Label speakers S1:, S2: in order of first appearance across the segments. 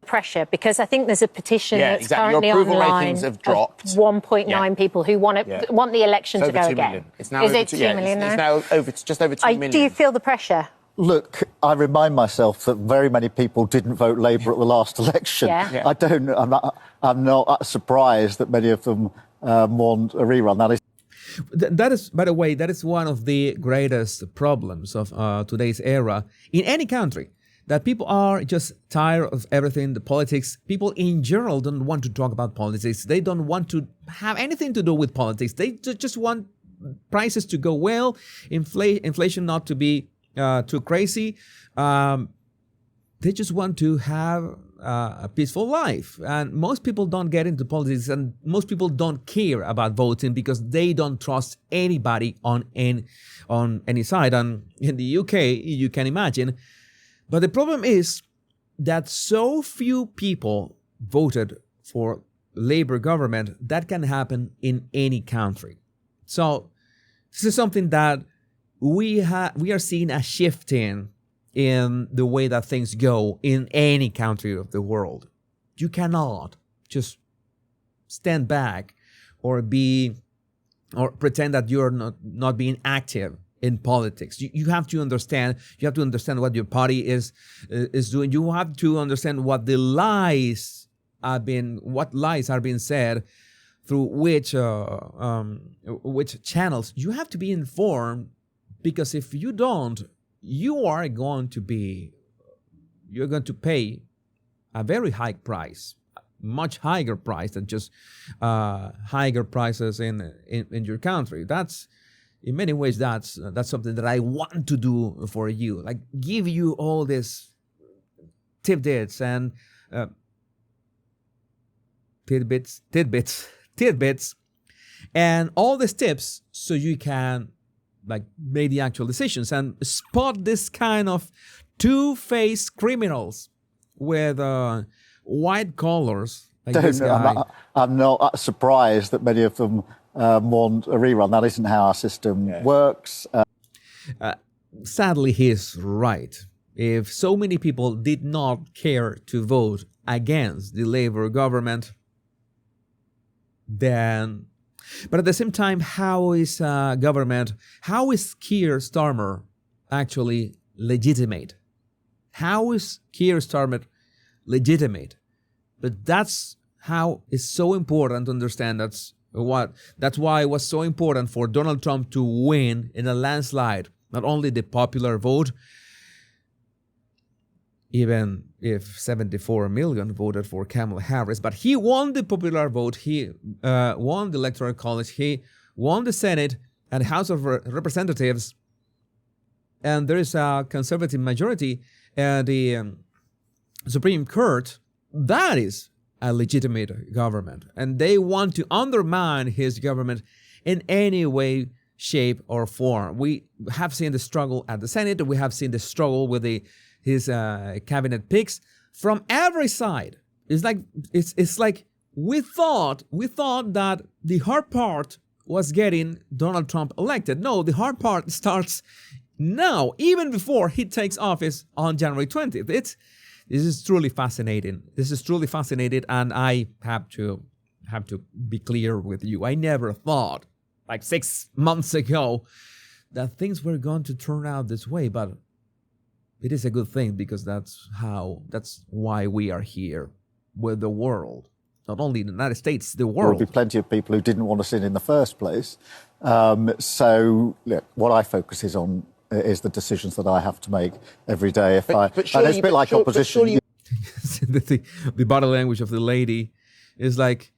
S1: pressure? Because I think there's a petition that's currently
S2: Your approval
S1: online
S2: ratings have dropped.
S1: 1.9 people who want the election to go again.
S2: It's now
S1: Is
S2: over
S1: it 2 million now?
S2: It's now just over 2 million.
S1: Do you feel the pressure?
S3: Look, I remind myself that very many people didn't vote Labour at the last election. I'm not surprised that many of them want a rerun.
S4: That is, by the way, that is one of the greatest problems of today's era in any country. That people are just tired of everything, the politics. People in general don't want to talk about politics. They don't want to have anything to do with politics. They just want prices to go well, inflation not to be too crazy. They just want to have a peaceful life. And most people don't get into politics, and most people don't care about voting because they don't trust anybody on any side. And in the UK, you can imagine. But the problem is that so few people voted for Labour government. That can happen in any country. So this is something that we are seeing a shift in the way that things go in any country of the world. You cannot just stand back or pretend that you're not being active in politics. You have to understand. You have to understand what your party is doing. You have to understand what lies are being said through which channels. You have to be informed, because if you don't, you're going to pay a very high price, much higher price than just higher prices in your country. In many ways, that's something that I want to do for you, like give you all these tidbits and tidbits, and all these tips so you can make the actual decisions and spot this kind of two-faced criminals with white collars.
S3: I'm not surprised that many of them want a rerun. That isn't how our system works.
S4: Sadly, he's right. If so many people did not care to vote against the Labour government, then... But at the same time, how is Keir Starmer actually legitimate? How is Keir Starmer legitimate? But that's how it's so important to understand. That's why it was so important for Donald Trump to win in a landslide. Not only the popular vote, even if 74 million voted for Kamala Harris, but he won the popular vote, he won the Electoral College, he won the Senate and House of Representatives, and there is a conservative majority at the Supreme Court. That is a legitimate government, and they want to undermine his government in any way, shape, or form. We have seen the struggle at the Senate, we have seen the struggle with his cabinet picks from every side. It's like we thought that the hard part was getting Donald Trump elected. No, the hard part starts now, even before he takes office on January 20th. This is truly fascinating. And I have to be clear with you. I never thought, 6 months ago, that things were going to turn out this way, but it is a good thing, because that's why we are here with the world. Not only the United States, the world.
S3: There will be plenty of people who didn't want us in the first place. So look, what I focus on is the decisions that I have to make every day. And it's a bit like opposition.
S4: The body language of the lady is like,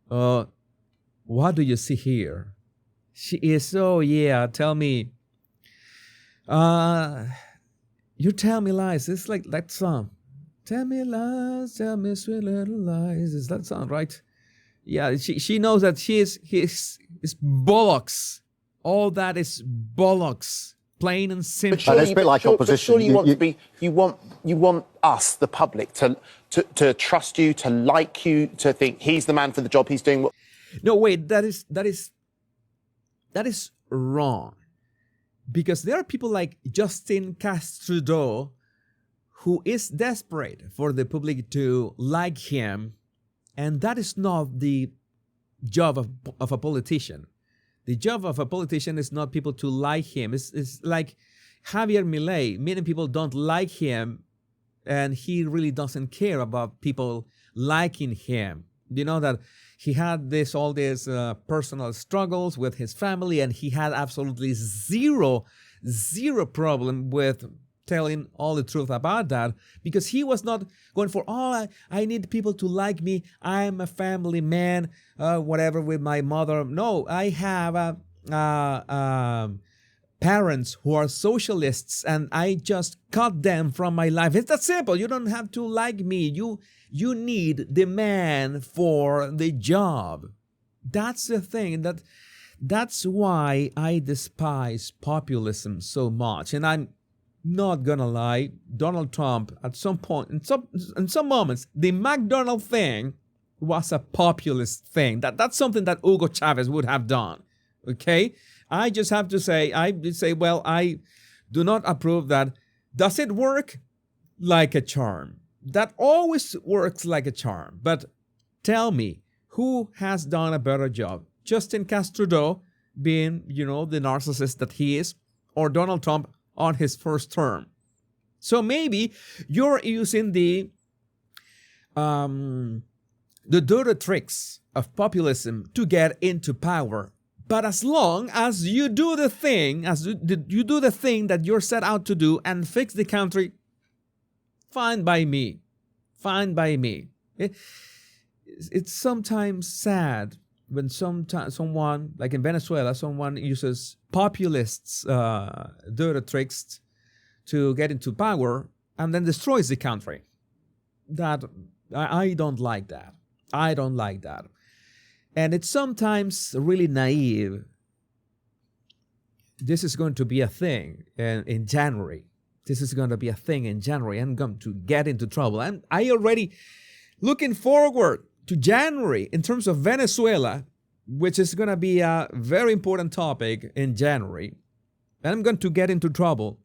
S4: what do you see here? She is, tell me. You tell me lies. It's like that song. Tell me lies, tell me sweet little lies. Is that song right? Yeah, she knows that he's bollocks. All that is bollocks. Plain and simple.
S3: But it's a bit like opposition.
S2: You want us, the public, to trust you, to like you, to think he's the man for the job. He's doing what.
S4: No, wait. That is wrong. Because there are people like Justin Trudeau who is desperate for the public to like him, and that is not the job of a politician. The job of a politician is not people to like him. It's like Javier Milei. Many people don't like him, and he really doesn't care about people liking him. You know that he had all these personal struggles with his family, and he had absolutely zero problem with telling all the truth about that, because he was not going for, I need people to like me, I'm a family man, whatever, with my mother. No, I have parents who are socialists, and I just cut them from my life. It's that simple. You don't have to like me. You need the man for the job. That's the thing. That's why I despise populism so much. And I'm not gonna lie, Donald Trump, at some point, in some moments, the McDonald thing was a populist thing. That's something that Hugo Chavez would have done. Okay? I just have to say, I do not approve that. Does it work? Like a charm. That always works like a charm. But tell me, who has done a better job? Justin Trudeau being, the narcissist that he is, or Donald Trump on his first term? So maybe you're using the dirty tricks of populism to get into power. But as long as you do the thing, that you're set out to do and fix the country, fine by me. Fine by me. It's sometimes sad when someone, like in Venezuela, someone uses populists' dirty tricks to get into power and then destroys the country. That I don't like that. I don't like that. And it's sometimes really naive. This is going to be a thing in January. This is going to be a thing in January. I'm going to get into trouble. And I already looking forward to January in terms of Venezuela, which is going to be a very important topic in January. And I'm going to get into trouble.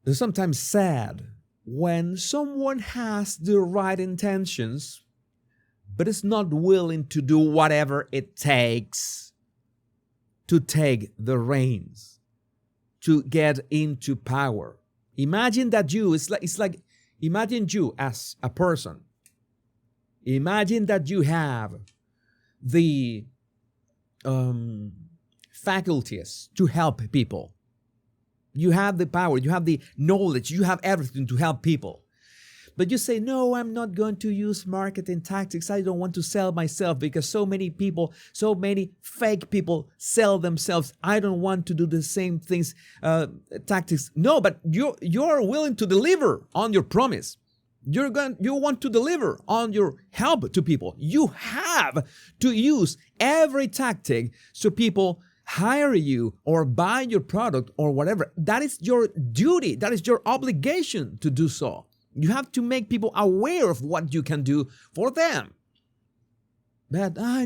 S4: It's sometimes sad when someone has the right intentions, but is not willing to do whatever it takes to take the reins, to get into power. Imagine that imagine you as a person. Imagine that you have the faculties to help people. You have the power, you have the knowledge, you have everything to help people. But you say, no, I'm not going to use marketing tactics. I don't want to sell myself because so many people, so many fake people sell themselves. I don't want to do the same things, tactics. No, but you're willing to deliver on your promise. You want to deliver on your help to people. You have to use every tactic so people hire you or buy your product or whatever. That is your duty. That is your obligation to do so. You have to make people aware of what you can do for them. But I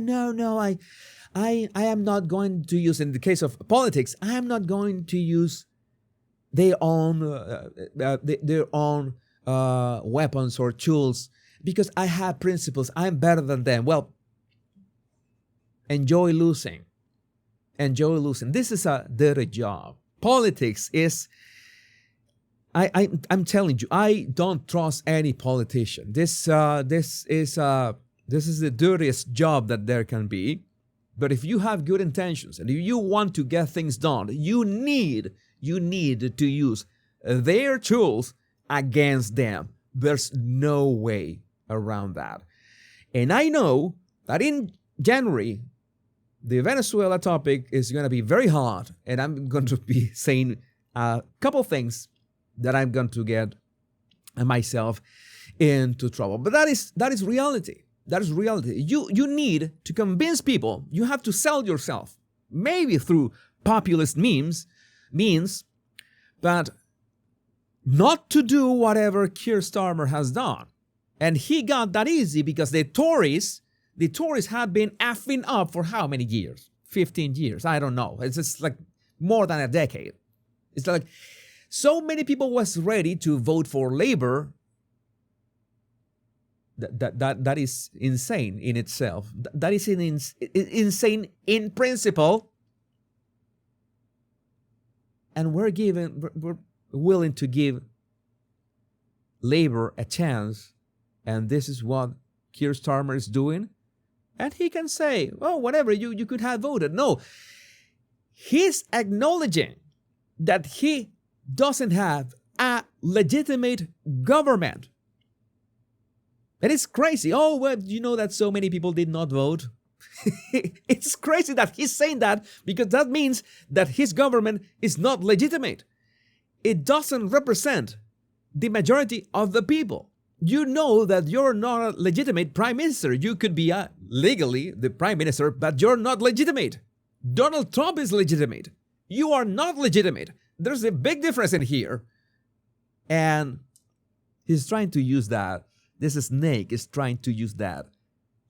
S4: am not going to use, in the case of politics, I am not going to use their own weapons or tools because I have principles. I'm better than them. Well, enjoy losing. Enjoy losing. This is a dirty job. Politics is. I'm telling you, I don't trust any politician. This is the dirtiest job that there can be. But if you have good intentions and if you want to get things done, you need to use their tools against them. There's no way around that. And I know that in January, the Venezuela topic is going to be very hot, and I'm going to be saying a couple things that I'm going to get myself into trouble. But that is reality. That is reality. You need to convince people. You have to sell yourself, maybe through populist means, but not to do whatever Keir Starmer has done. And he got that easy because the Tories have been effing up for how many years? 15 years. I don't know. It's just like more than a decade. It's like so many people was ready to vote for Labour. That is insane in itself. That is insane in principle. And we're willing to give Labour a chance, and this is what Keir Starmer is doing. And he can say, oh, whatever, you could have voted. No, he's acknowledging that he doesn't have a legitimate government. And it's crazy. Oh, well, you know that so many people did not vote. It's crazy that he's saying that, because that means that his government is not legitimate. It doesn't represent the majority of the people. You know that you're not a legitimate prime minister. You could be legally the prime minister, but you're not legitimate. Donald Trump is legitimate. You are not legitimate. There's a big difference in here. And he's trying to use that. This snake is trying to use that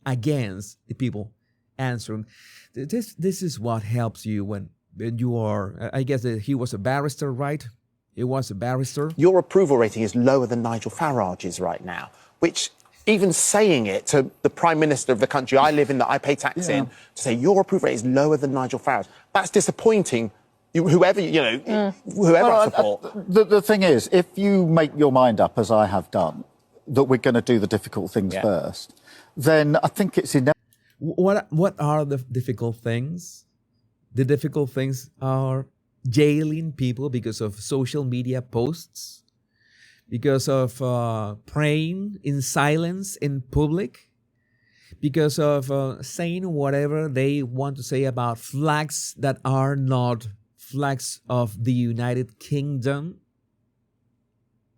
S4: against the people answering. This is what helps you when you are, I guess that he was a barrister, right? He was a barrister.
S2: Your approval rating is lower than Nigel Farage's right now, which even saying it to the Prime Minister of the country I live in, that I pay tax in, to say your approval rate is lower than Nigel Farage, that's disappointing. Whoever I support.
S3: The thing is, if you make your mind up, as I have done, that we're going to do the difficult things first, then I think it's inevitable.
S4: What are the difficult things? The difficult things are jailing people because of social media posts, because of praying in silence in public, because of saying whatever they want to say about flags that are not flags of the United Kingdom.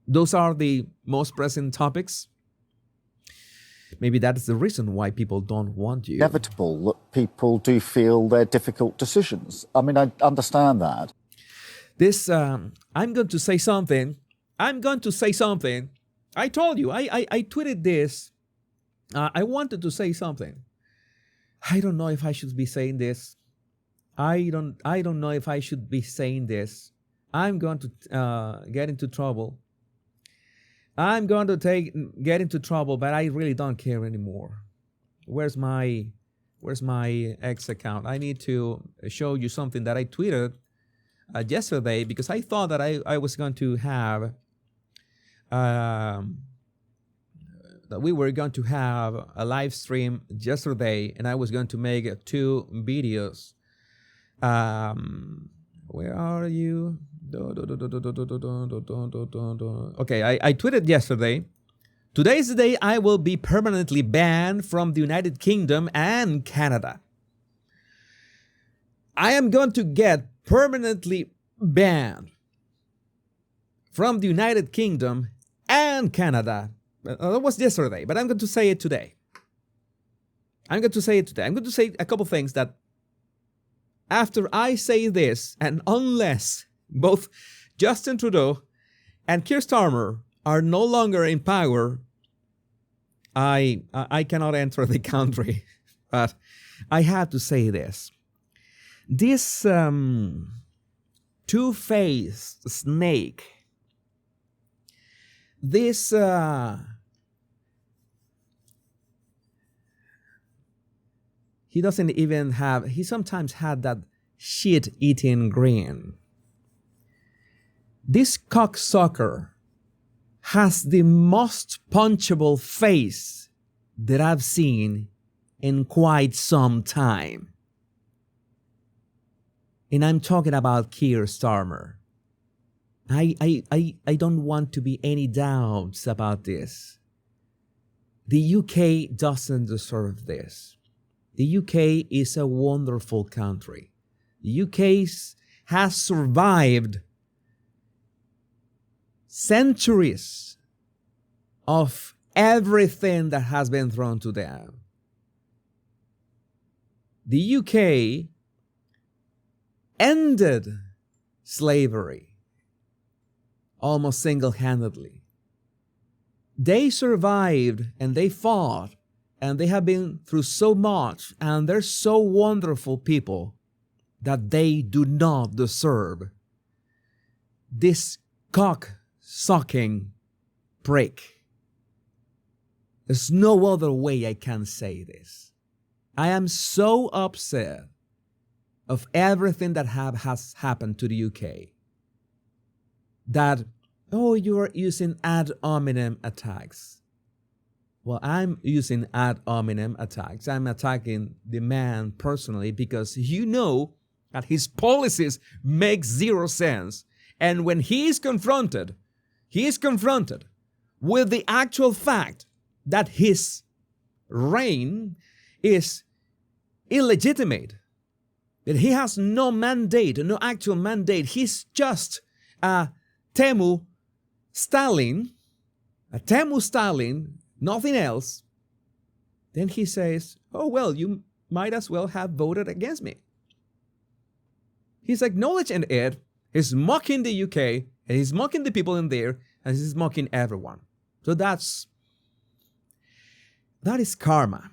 S4: Those are the most pressing topics. Maybe that's the reason why people don't want you.
S3: Inevitable that people do feel they're difficult decisions. I mean, I understand that.
S4: This, I'm going to say something. I told you, I tweeted this. I wanted to say something. I don't know if I should be saying this. I don't know if I should be saying this. I'm going to get into trouble. I'm going to get into trouble, but I really don't care anymore. Where's my X account? I need to show you something that I tweeted yesterday, because I thought that I was going to have that we were going to have a live stream yesterday, and I was going to make 2 videos. Where are you? Okay, I tweeted yesterday. Today is the day I will be permanently banned from the United Kingdom and Canada. I am going to get permanently banned from the United Kingdom and Canada. That was yesterday, but I'm going to say it today. I'm going to say a couple things that after I say this, and unless both Justin Trudeau and Keir Starmer are no longer in power, I cannot enter the country. But I have to say this. This two-faced snake, this he doesn't even have, he sometimes had that shit-eating grin. This cocksucker has the most punchable face that I've seen in quite some time. And I'm talking about Keir Starmer. I don't want to be any doubts about this. The UK doesn't deserve this. The UK is a wonderful country. The UK has survived centuries of everything that has been thrown to them. The UK ended slavery almost single-handedly. They survived and they fought and they have been through so much, and they're so wonderful people that they do not deserve this cock-sucking prick. There's no other way I can say this. I am so upset of everything that has happened to the UK that, oh, you are using ad hominem attacks. Well, I'm using ad hominem attacks. I'm attacking the man personally because you know that his policies make zero sense. And when he is confronted with the actual fact that his reign is illegitimate, that he has no mandate, no actual mandate. He's just a Temu Stalin, nothing else. Then he says, oh, well, you might as well have voted against me. He's acknowledging it. He's mocking the UK, and he's mocking the people in there, and he's mocking everyone. So that is karma.